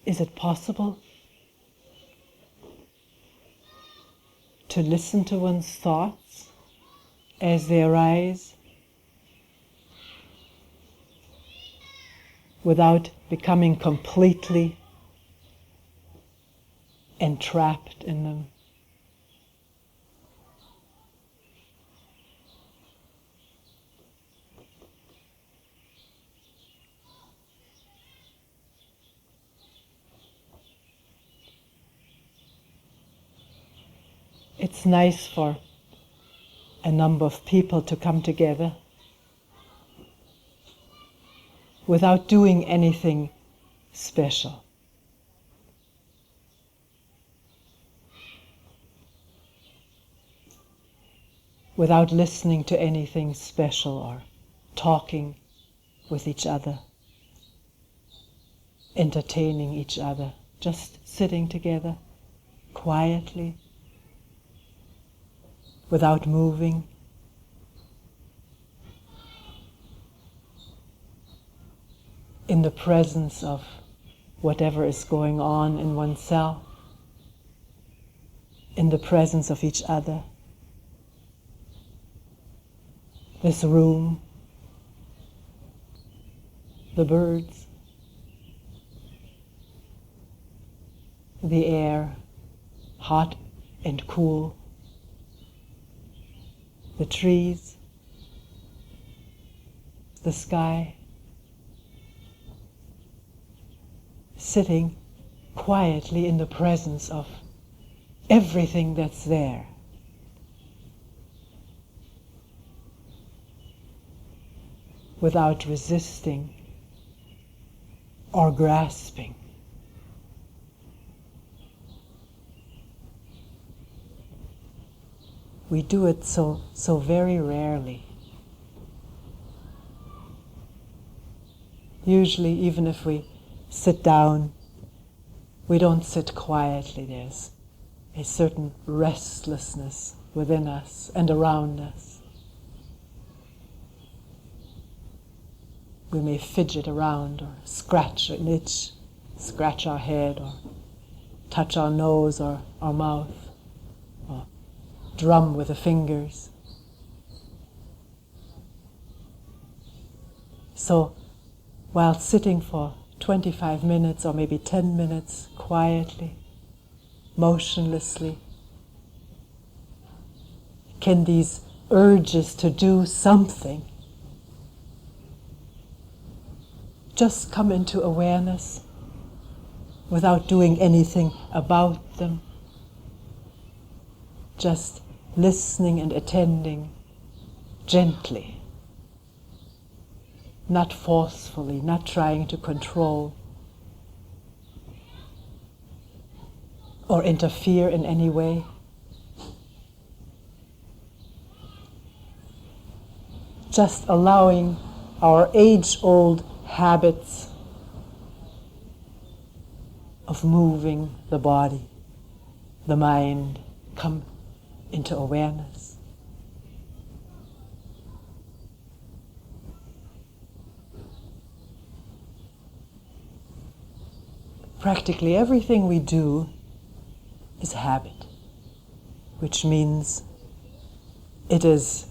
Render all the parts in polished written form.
Is it possible to listen to one's thoughts as they arise without becoming completely entrapped in them? It's nice for a number of people to come together without doing anything special. Without listening to anything special or talking with each other, entertaining each other, just sitting together quietly, without moving. In the presence of whatever is going on in oneself, in the presence of each other, this room, the birds, the air, hot and cool, the trees, the sky, sitting quietly in the presence of everything that's there. Without resisting or grasping. We do it so very rarely. Usually, even if we sit down, we don't sit quietly. There's a certain restlessness within us and around us. We may fidget around or scratch an itch, scratch our head or touch our nose or our mouth, or drum with the fingers. So, while sitting for 25 minutes or maybe 10 minutes quietly, motionlessly, can these urges to do something just come into awareness without doing anything about them? Just listening and attending gently, not forcefully, not trying to control or interfere in any way. Just allowing our age-old habits of moving the body, the mind, come into awareness. Practically everything we do is habit, which means it is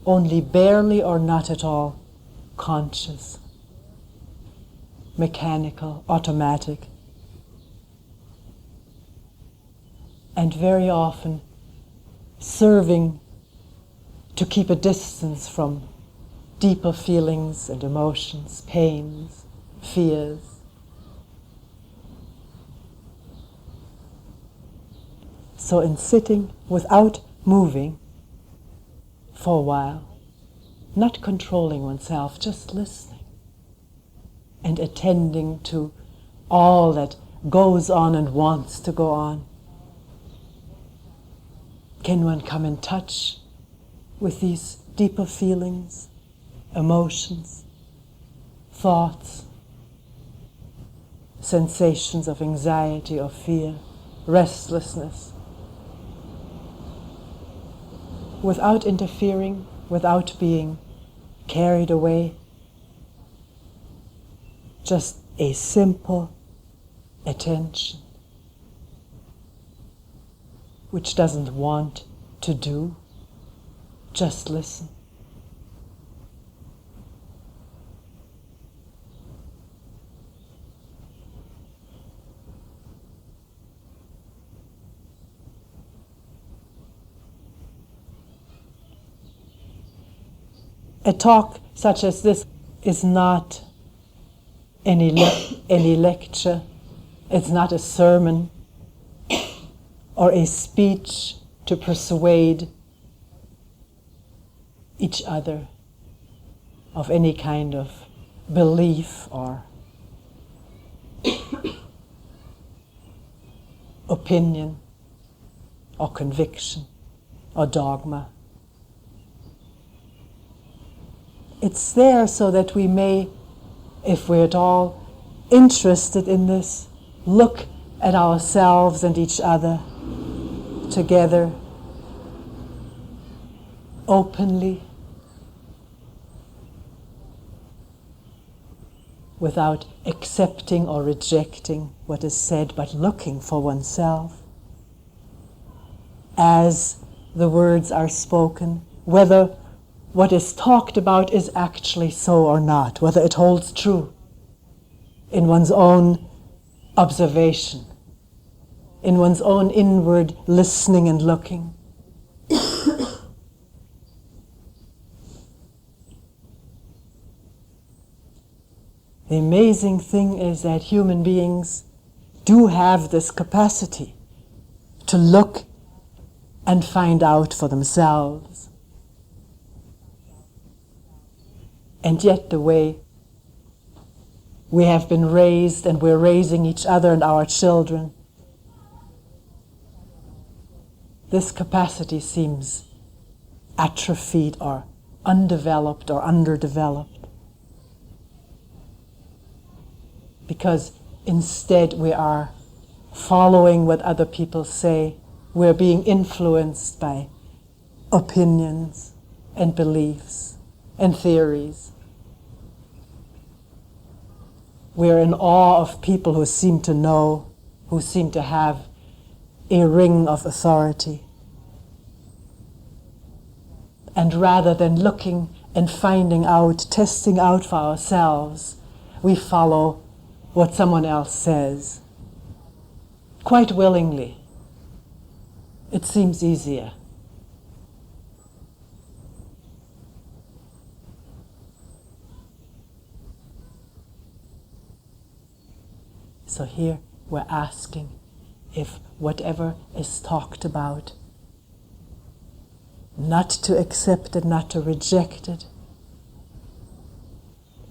only barely or not at all conscious, mechanical, automatic, and very often serving to keep a distance from deeper feelings and emotions, pains, fears. So in sitting without moving for a while, not controlling oneself, just listening and attending to all that goes on and wants to go on, can one come in touch with these deeper feelings, emotions, thoughts, sensations of anxiety or fear, restlessness, without interfering, without being carried away. Just a simple attention, which doesn't want to do, just listen. A talk such as this is not any lecture, it's not a sermon or a speech to persuade each other of any kind of belief or opinion or conviction or dogma. It's there so that we may, if we're at all interested in this, look at ourselves and each other together, openly, without accepting or rejecting what is said, but looking for oneself as the words are spoken, whether what is talked about is actually so or not, whether it holds true in one's own observation, in one's own inward listening and looking. The amazing thing is that human beings do have this capacity to look and find out for themselves. And yet the way we have been raised and we're raising each other and our children, this capacity seems atrophied or undeveloped or underdeveloped. Because instead we are following what other people say, we're being influenced by opinions and beliefs and theories. We're in awe of people who seem to know, who seem to have a ring of authority. And rather than looking and finding out, testing out for ourselves, we follow what someone else says. Quite willingly. It seems easier. So here we're asking if whatever is talked about, not to accept it, not to reject it,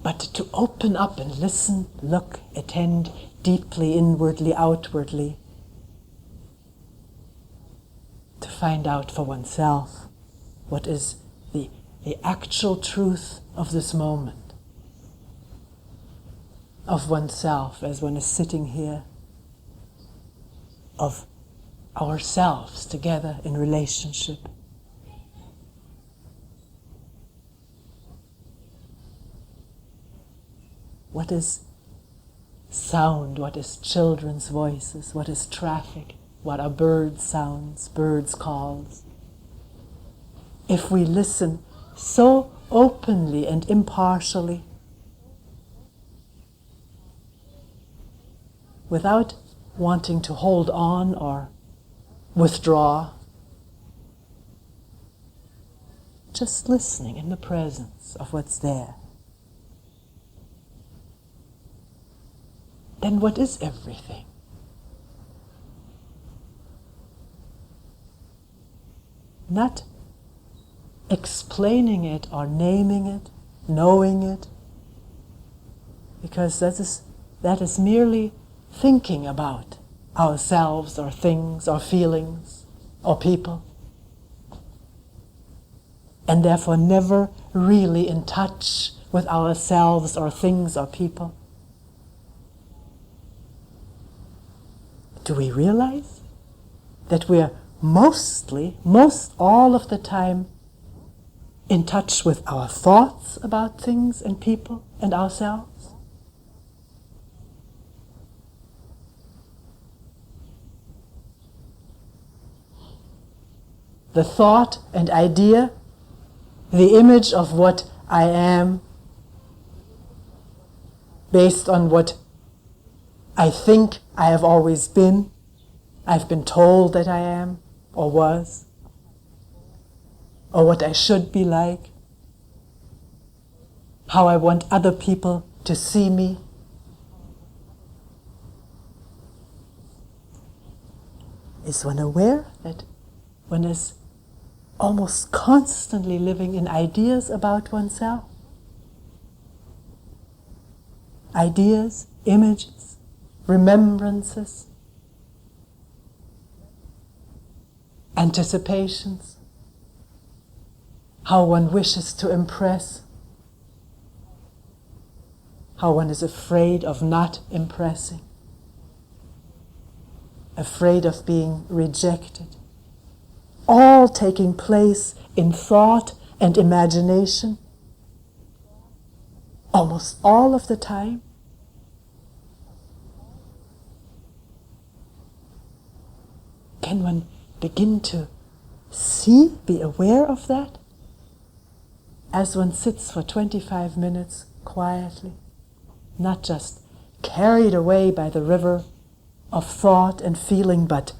but to open up and listen, look, attend deeply, inwardly, outwardly, to find out for oneself what is the actual truth of this moment, of oneself as one is sitting here, of ourselves together in relationship. What is sound? What is children's voices? What is traffic? What are bird sounds, birds' calls? If we listen so openly and impartially, without wanting to hold on or withdraw, just listening in the presence of what's there, then what is everything? Not explaining it or naming it, knowing it, because that is merely thinking about ourselves or things or feelings or people, and therefore never really in touch with ourselves or things or people. Do we realize that we're most all of the time in touch with our thoughts about things and people and ourselves? the thought and idea, the image of what I am, based on what I think I have always been, I've been told that I am, or was, or what I should be like, how I want other people to see me. Is one aware that one is almost constantly living in ideas about oneself? Ideas, images, remembrances, anticipations, how one wishes to impress, how one is afraid of not impressing, afraid of being rejected, all taking place in thought and imagination, almost all of the time. Can one begin to see, be aware of that, as one sits for 25 minutes quietly, not just carried away by the river of thought and feeling, but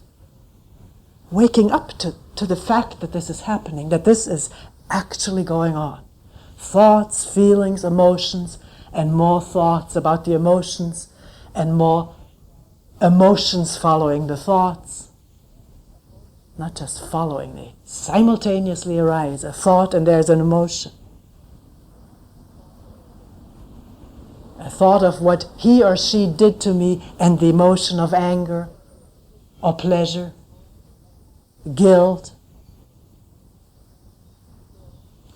waking up to the fact that this is happening, that this is actually going on. Thoughts, feelings, emotions, and more thoughts about the emotions, and more emotions following the thoughts. Not just following, they simultaneously arise, a thought and there's an emotion. A thought of what he or she did to me and the emotion of anger or pleasure, guilt,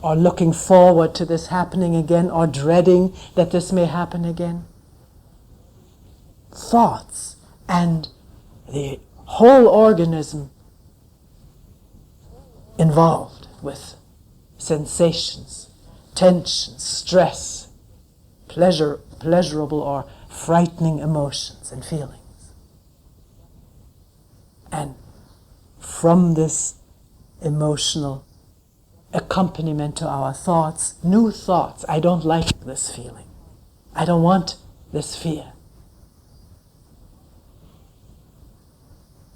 or looking forward to this happening again, or dreading that this may happen again. Thoughts and the whole organism involved with sensations, tension, stress, pleasurable or frightening emotions and feelings. And from this emotional accompaniment to our thoughts, new thoughts. I don't like this feeling. I don't want this fear.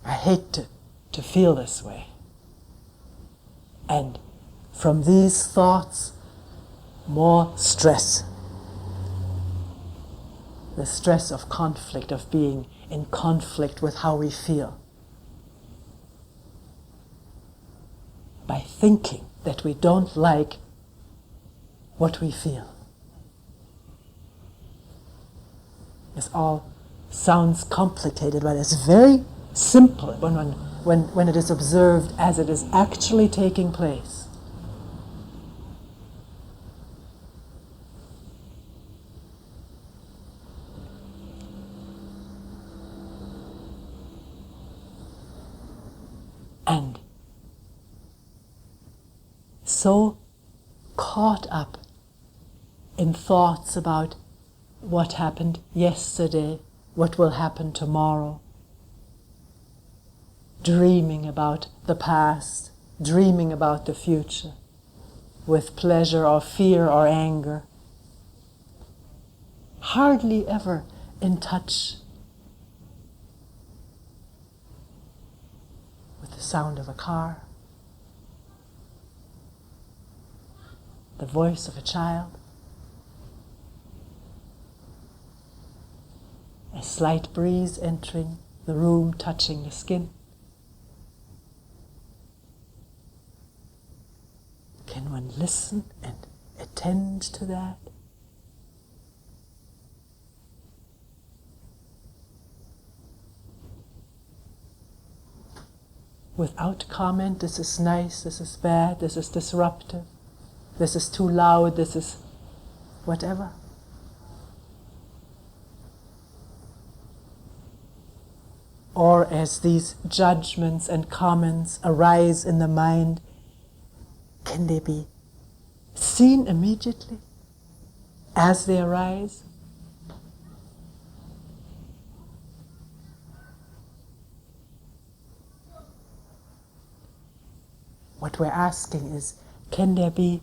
I hate to feel this way. And from these thoughts, more stress. The stress of conflict, of being in conflict with how we feel. By thinking that we don't like what we feel. This all sounds complicated, but it's very simple when it is observed as it is actually taking place. And so caught up in thoughts about what happened yesterday, what will happen tomorrow, dreaming about the past, dreaming about the future, with pleasure or fear or anger, hardly ever in touch with the sound of a car, the voice of a child, a slight breeze entering the room, touching the skin. Can one listen and attend to that? Without comment, this is nice, this is bad, this is disruptive. This is too loud, this is whatever. Or as these judgments and comments arise in the mind, can they be seen immediately as they arise? What we're asking is, can there be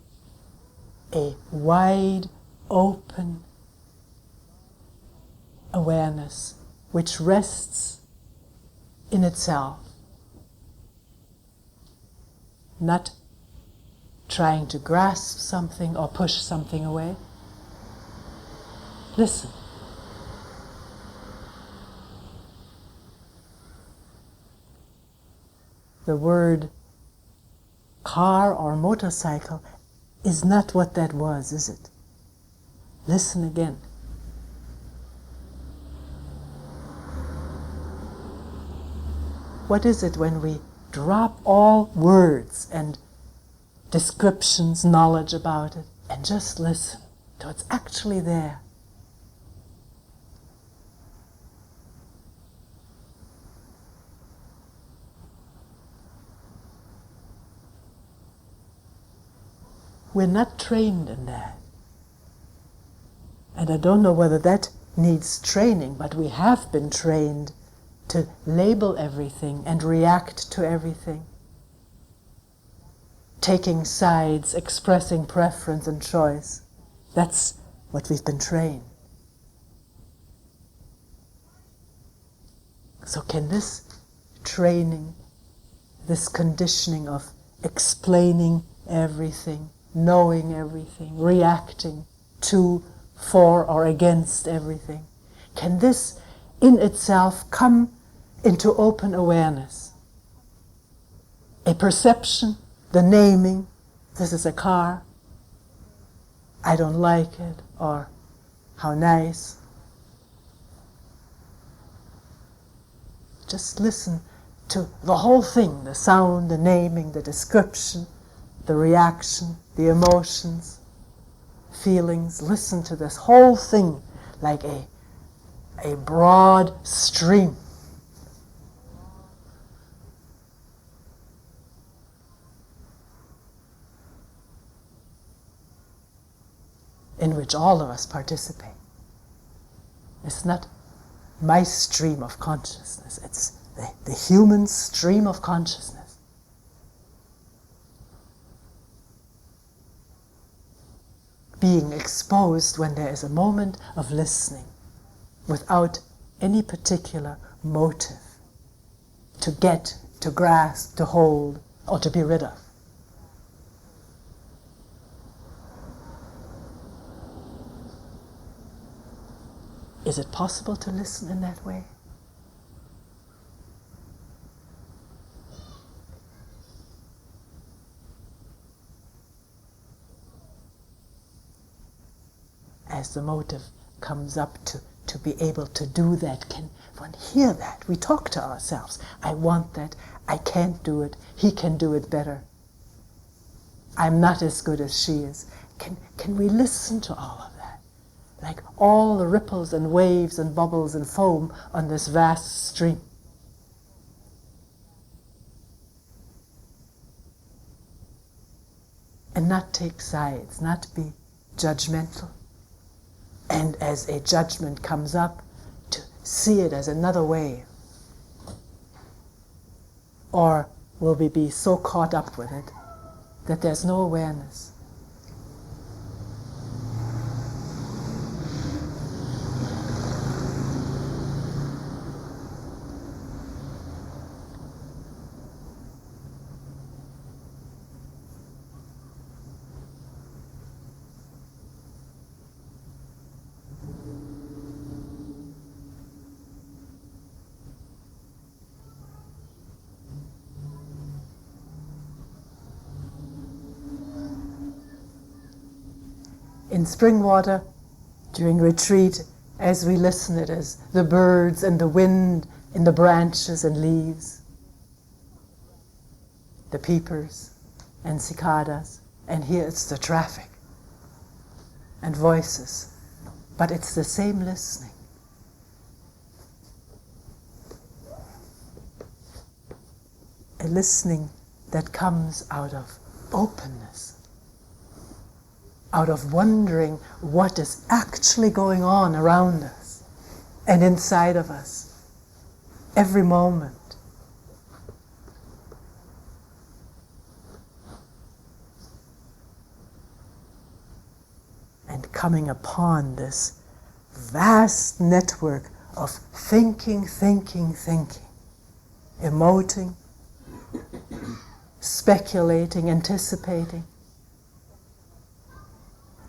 a wide, open awareness which rests in itself, not trying to grasp something or push something away? Listen. The word car or motorcycle is not what that was, is it? Listen again. What is it when we drop all words and descriptions, knowledge about it, and just listen to what's actually there? We're not trained in that. And I don't know whether that needs training, but we have been trained to label everything and react to everything. Taking sides, expressing preference and choice. That's what we've been trained. So can this training, this conditioning of explaining everything, knowing everything, reacting to, for, or against everything, can this in itself come into open awareness? A perception, the naming, this is a car, I don't like it, or how nice. Just listen to the whole thing, the sound, the naming, the description, the reaction, the emotions, feelings. Listen to this whole thing like a broad stream. In which all of us participate. It's not my stream of consciousness, it's the human stream of consciousness. Being exposed when there is a moment of listening without any particular motive to get, to grasp, to hold, or to be rid of. Is it possible to listen in that way? As the motive comes up to be able to do that, can one hear that? We talk to ourselves. I want that. I can't do it. He can do it better. I'm not as good as she is. Can we listen to all of that? Like all the ripples and waves and bubbles and foam on this vast stream. And not take sides, not be judgmental. And as a judgment comes up, to see it as another wave. Or will we be so caught up with it that there's no awareness? In Springwater, during retreat, as we listen, it is the birds and the wind in the branches and leaves, the peepers and cicadas, and here it's the traffic and voices, but it's the same listening. A listening that comes out of openness, out of wondering what is actually going on around us and inside of us, every moment. coming upon this vast network of thinking, emoting, speculating, anticipating,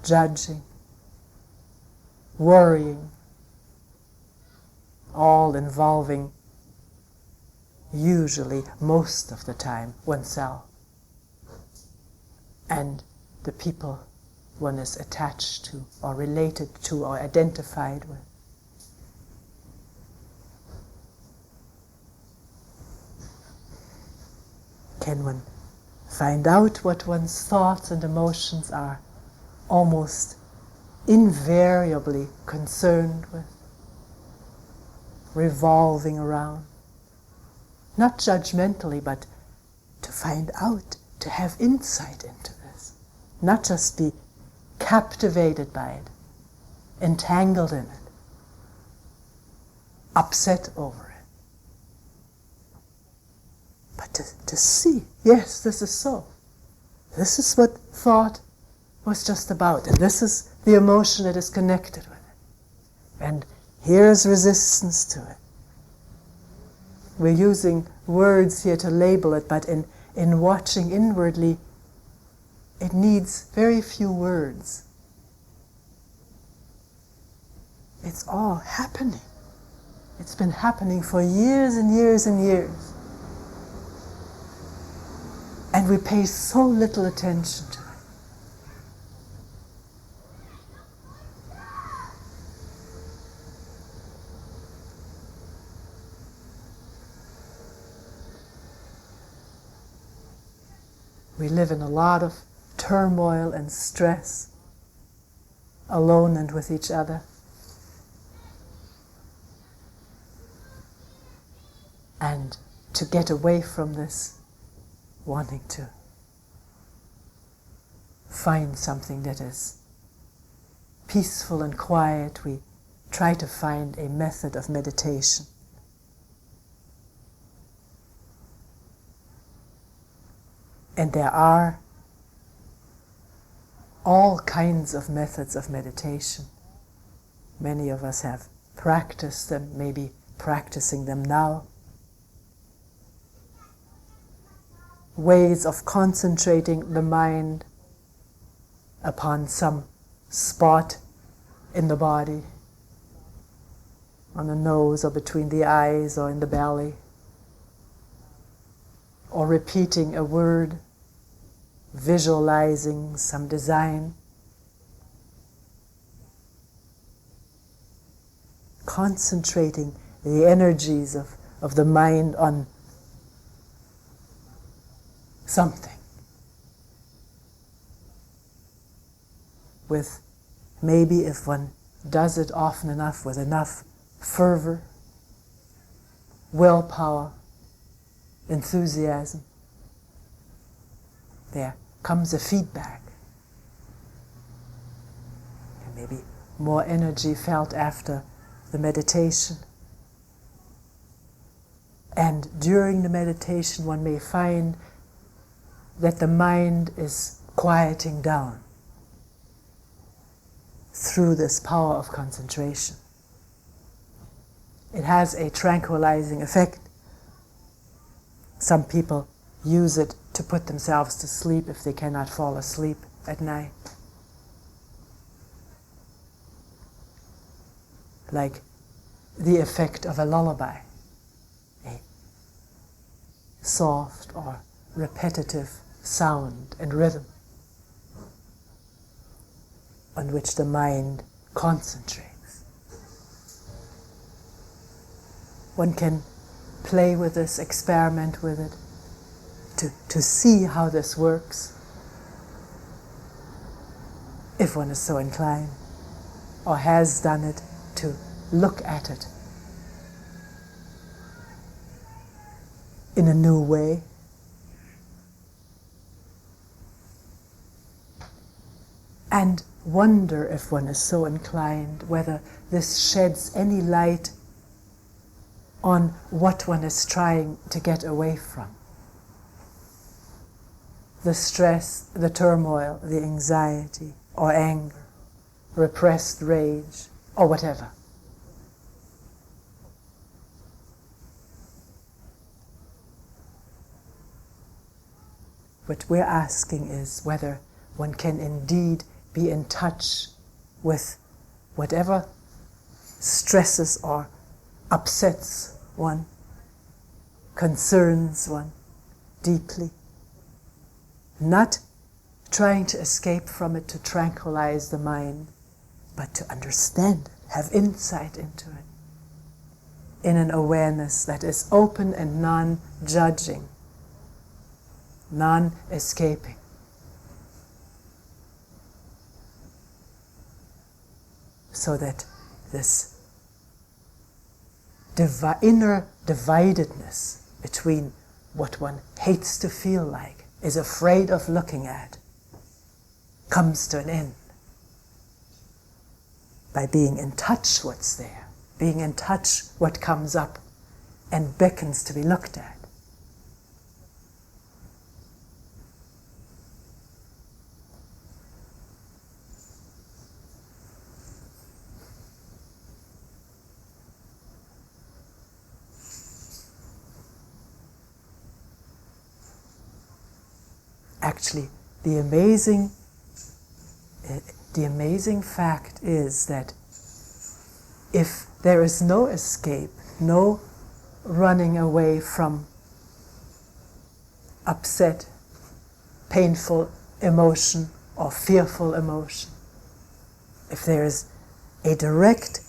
judging, worrying, all involving, usually, most of the time, oneself and the people one is attached to or related to or identified with. Can one find out what one's thoughts and emotions are almost invariably concerned with, revolving around? Not judgmentally, but to find out, to have insight into this. Not just be captivated by it, entangled in it, upset over it. But to see, yes, this is so. This is what thought was just about, and this is the emotion that is connected with it. And here's resistance to it. We're using words here to label it, but in watching inwardly, it needs very few words. It's all happening. It's been happening for years and years and years. And we pay so little attention to it. We live in a lot of turmoil and stress, alone and with each other. And to get away from this, wanting to find something that is peaceful and quiet, we try to find a method of meditation. And there are all kinds of methods of meditation. Many of us have practiced them, maybe practicing them now. Ways of concentrating the mind upon some spot in the body, on the nose or between the eyes or in the belly, or repeating a word, visualizing some design. Concentrating the energies of the mind on something. With maybe, if one does it often enough, with enough fervor, willpower, enthusiasm, there comes a feedback. And maybe more energy felt after the meditation. And during the meditation, one may find that the mind is quieting down through this power of concentration. It has a tranquilizing effect. Some people use it to put themselves to sleep if they cannot fall asleep at night. Like the effect of a lullaby, a soft or repetitive sound and rhythm on which the mind concentrates. One can play with this, experiment with it, to see how this works, if one is so inclined, or has done it, to look at it in a new way. And wonder, if one is so inclined, whether this sheds any light on what one is trying to get away from. The stress, the turmoil, the anxiety or anger, repressed rage, or whatever. What we're asking is whether one can indeed be in touch with whatever stresses or upsets one, concerns one deeply, not trying to escape from it to tranquilize the mind, but to understand it, have insight into it, in an awareness that is open and non-judging, non-escaping. So that this inner dividedness between what one hates to feel like, is afraid of looking at, comes to an end by being in touch what's there, being in touch what comes up and beckons to be looked at. Actually, the amazing fact is that if there is no escape, no running away from upset, painful emotion or fearful emotion, if there is a direct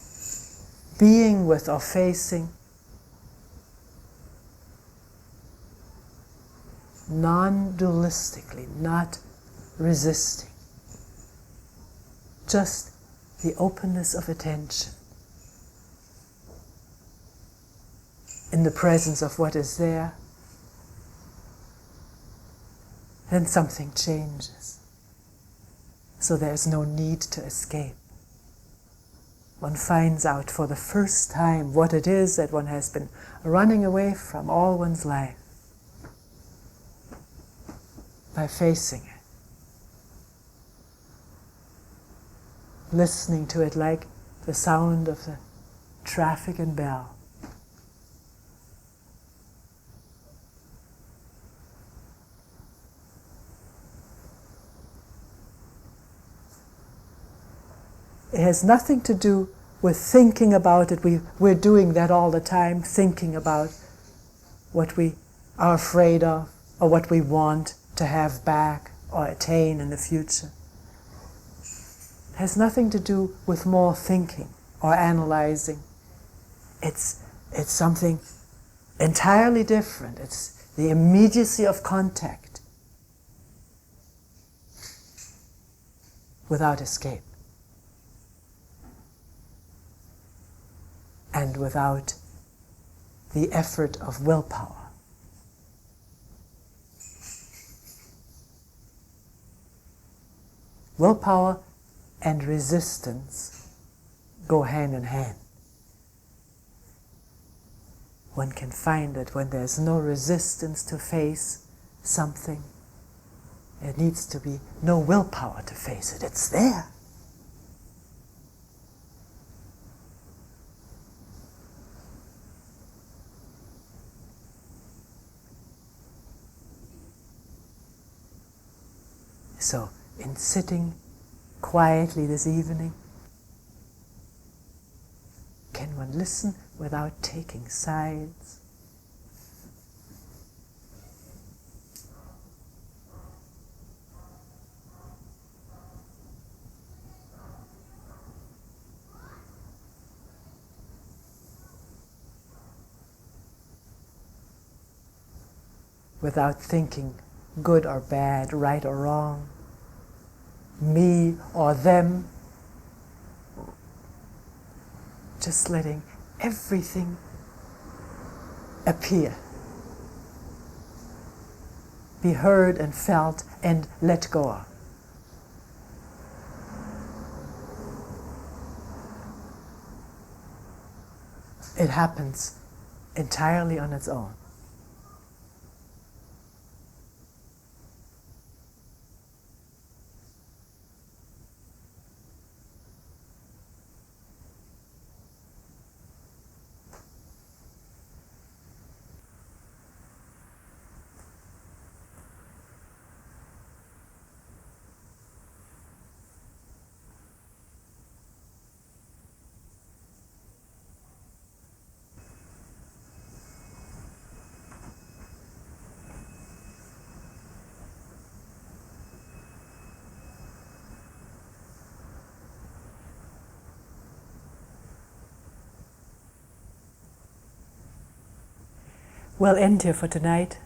being with or facing, non-dualistically, not resisting, just the openness of attention in the presence of what is there, then something changes. So there's no need to escape. One finds out for the first time what it is that one has been running away from all one's life, by facing it, listening to it like the sound of the traffic and bell. It has nothing to do with thinking about it. We're doing that all the time, thinking about what we are afraid of or what we want to have back or attain in the future. It has nothing to do with more thinking or analyzing. It's something entirely different. It's the immediacy of contact without escape and without the effort of willpower. Willpower and resistance go hand in hand. One can find that when there's no resistance to face something, there needs to be no willpower to face it. It's there. So, in sitting quietly this evening, can one listen without taking sides? Without thinking good or bad, right or wrong, me or them, just letting everything appear, be heard and felt and let go of. It happens entirely on its own. we'll end here for tonight.